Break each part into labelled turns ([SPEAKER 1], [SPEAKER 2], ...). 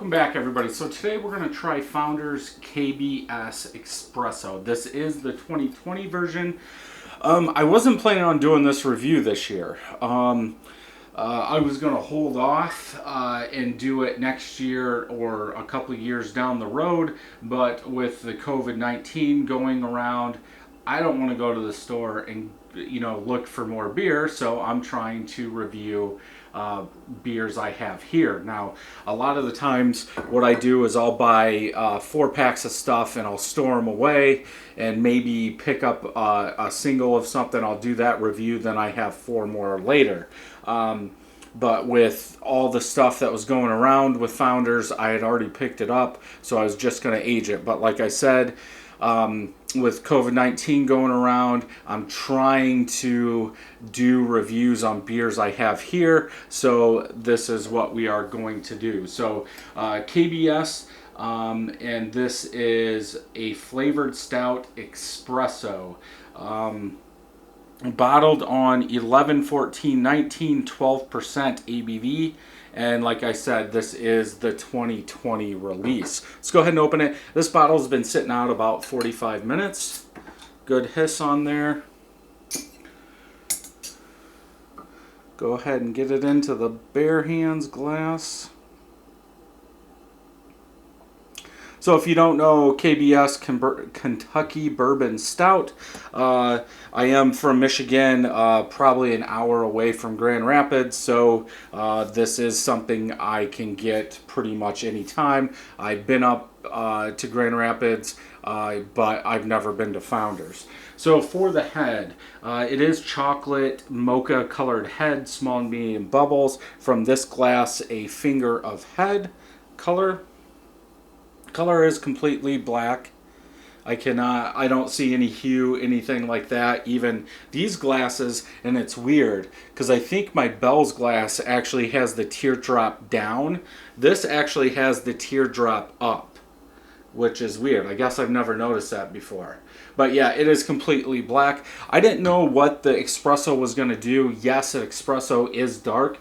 [SPEAKER 1] Welcome back, everybody. So today we're going to try Founder's KBS Espresso. This is the 2020 version. I wasn't planning on doing this review this year. I was going to hold off and do it next year or a couple of years down the road, but with the COVID-19 going around, I don't want to go to the store and look for more beer, so I'm trying to review beers I have here. Now, a lot of the times what I do is I'll buy 4 packs of stuff and I'll store them away and maybe pick up a single of something. I'll do that review, then I have 4 more later. But with all the stuff that was going around with Founders, I had already picked it up, so I was just going to age it. But like I said, with COVID-19 going around, I'm trying to do reviews on beers I have here, so this is what we are going to do. So KBS, and this is a flavored stout espresso. Bottled on 11/14/19, 12% ABV, and like I said, this is the 2020 release. Let's go ahead and open it. This bottle's been sitting out about 45 minutes. Good hiss on there. Go ahead and get it into the bare hands glass. So if you don't know KBS, Kentucky Bourbon Stout, I am from Michigan, probably an hour away from Grand Rapids, so this is something I can get pretty much anytime. I've been up to Grand Rapids, but I've never been to Founders. So for the head, it is chocolate mocha colored head, small and medium bubbles. From this glass, a finger of head color. Color is completely black. I don't see any hue, anything like that. Even these glasses, and it's weird because I think my Bell's glass actually has the teardrop down. This actually has the teardrop up, which is weird. I guess I've never noticed that before. But yeah, it is completely black. I didn't know what the espresso was going to do. Yes, an espresso is dark,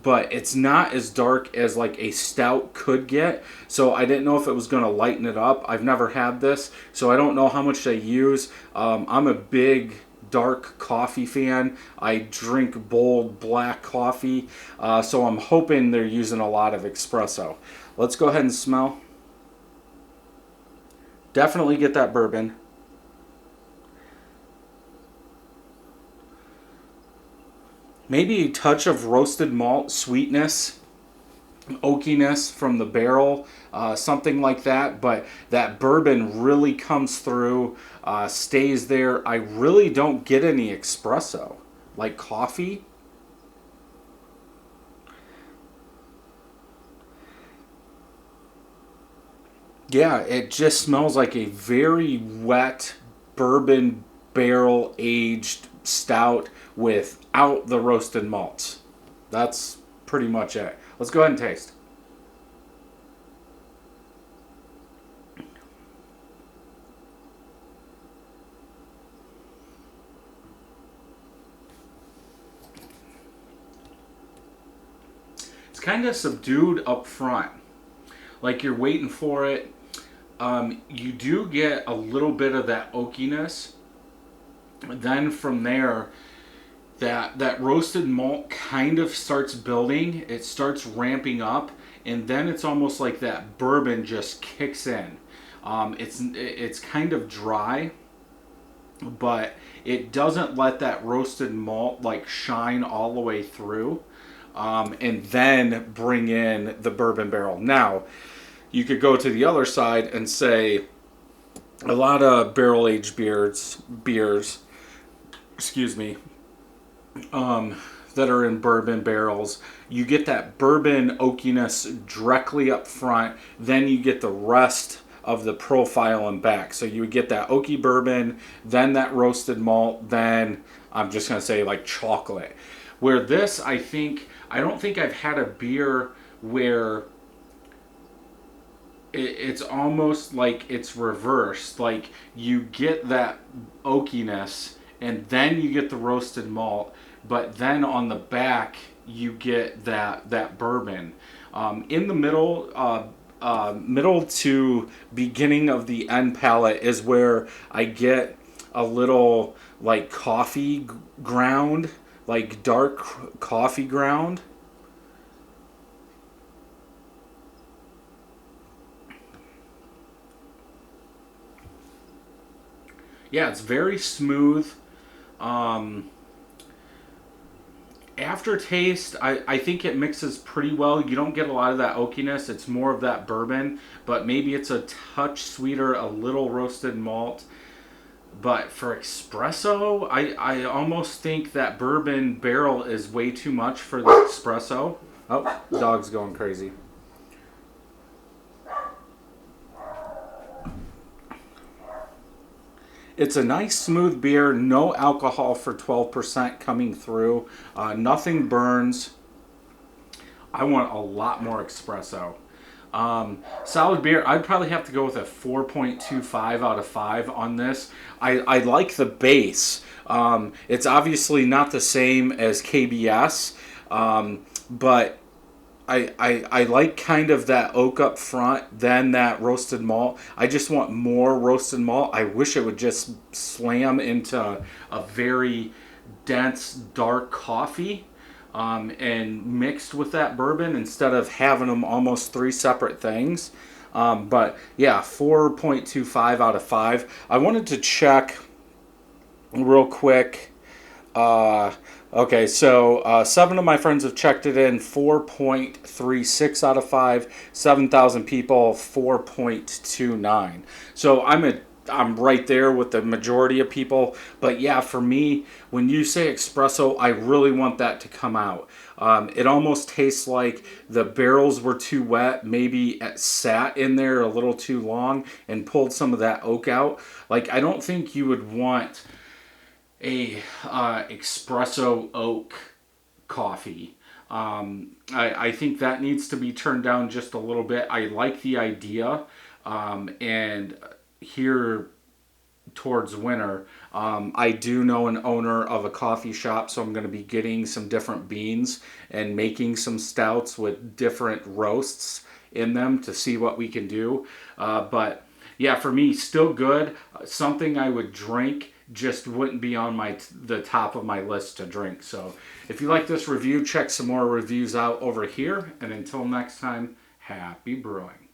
[SPEAKER 1] but it's not as dark as like a stout could get. So I didn't know if it was going to lighten it up. I've never had this, so I don't know how much they use. I'm a big dark coffee fan. I drink bold black coffee, so I'm hoping they're using a lot of espresso. Let's go ahead and smell. Definitely get that bourbon. Maybe a touch of roasted malt sweetness, oakiness from the barrel, something like that. But that bourbon really comes through, stays there. I really don't get any espresso, like coffee. Yeah, it just smells like a very wet bourbon barrel aged stout without the roasted malts. That's pretty much it. Let's go ahead and taste. It's kind of subdued up front, like you're waiting for it. You do get a little bit of that oakiness. Then from there, that roasted malt kind of starts building. It starts ramping up, and then it's almost like that bourbon just kicks in. It's kind of dry, but it doesn't let that roasted malt like shine all the way through, and then bring in the bourbon barrel. Now, you could go to the other side and say a lot of barrel-aged beers, excuse me, that are in bourbon barrels, you get that bourbon oakiness directly up front, then you get the rest of the profile in back. So you would get that oaky bourbon, then that roasted malt, then I'm just going to say like chocolate. Where this, I don't think I've had a beer where it's almost like it's reversed. Like you get that oakiness and then you get the roasted malt, but then on the back you get that bourbon. In the middle, middle to beginning of the end palate is where I get a little like coffee ground, like dark coffee ground. Yeah, it's very smooth. Um, Aftertaste, I think it mixes pretty well. You don't get a lot of that oakiness. It's more of that bourbon, but maybe it's a touch sweeter, a little roasted malt. But for espresso, I almost think that bourbon barrel is way too much for the espresso. Oh, dog's going crazy. It's a nice smooth beer, no alcohol for 12% coming through. Nothing burns. I want a lot more espresso. Solid beer, I'd probably have to go with a 4.25 out of 5 on this. I like the base. It's obviously not the same as KBS, but I like kind of that oak up front, then that roasted malt. I just want more roasted malt. I wish it would just slam into a very dense, dark coffee and mixed with that bourbon instead of having them almost three separate things. But yeah, 4.25 out of 5. I wanted to check real quick. Okay, so 7 of my friends have checked it in, 4.36 out of 5. 7,000 people, 4.29. So I'm right there with the majority of people. But yeah, for me, when you say espresso, I really want that to come out. It almost tastes like the barrels were too wet, maybe it sat in there a little too long and pulled some of that oak out. Like, I don't think you would want a espresso oak coffee. I think that needs to be turned down just a little bit. I like the idea, and here towards winter, I do know an owner of a coffee shop, so I'm going to be getting some different beans and making some stouts with different roasts in them to see what we can do. But yeah, for me, still good. Something I would drink, just wouldn't be on the top of my list to drink. So if you like this review, check some more reviews out over here. And until next time, happy brewing.